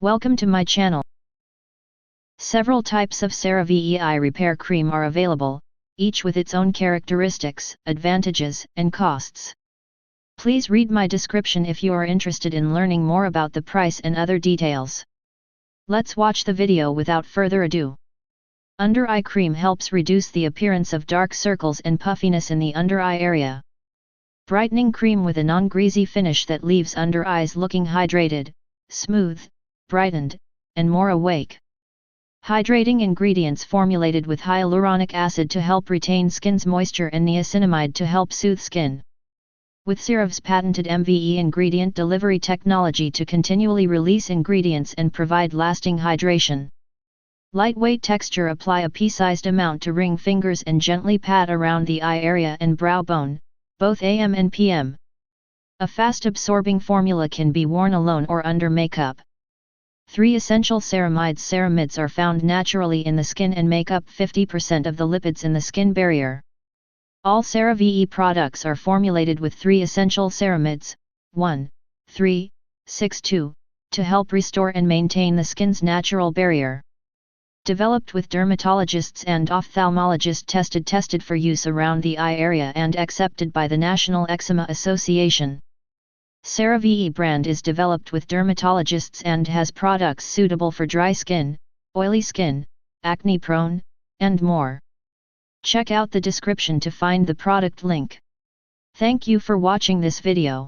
Welcome to my channel. Several types of CeraVe Eye Repair Cream are available, each with its own characteristics, advantages, and costs. Please read my description if you are interested in learning more about the price and other details. Let's watch the video without further ado. Under Eye Cream helps reduce the appearance of dark circles and puffiness in the under eye area. Brightening Cream with a non-greasy finish that leaves under eyes looking hydrated, smooth, brightened, and more awake. Hydrating ingredients formulated with hyaluronic acid to help retain skin's moisture and niacinamide to help soothe skin. With CeraVe's patented MVE ingredient delivery technology to continually release ingredients and provide lasting hydration. Lightweight texture. Apply a pea-sized amount to ring fingers and gently pat around the eye area and brow bone, both AM and PM. A fast-absorbing formula can be worn alone or under makeup. 3 essential ceramides. Ceramides are found naturally in the skin and make up 50% of the lipids in the skin barrier. All CeraVe products are formulated with 3 essential ceramides, 1, 3, 6, 2, to help restore and maintain the skin's natural barrier. Developed with dermatologists and ophthalmologists tested for use around the eye area and accepted by the National Eczema Association. CeraVe brand is developed with dermatologists and has products suitable for dry skin, oily skin, acne prone, and more. Check out the description to find the product link. Thank you for watching this video.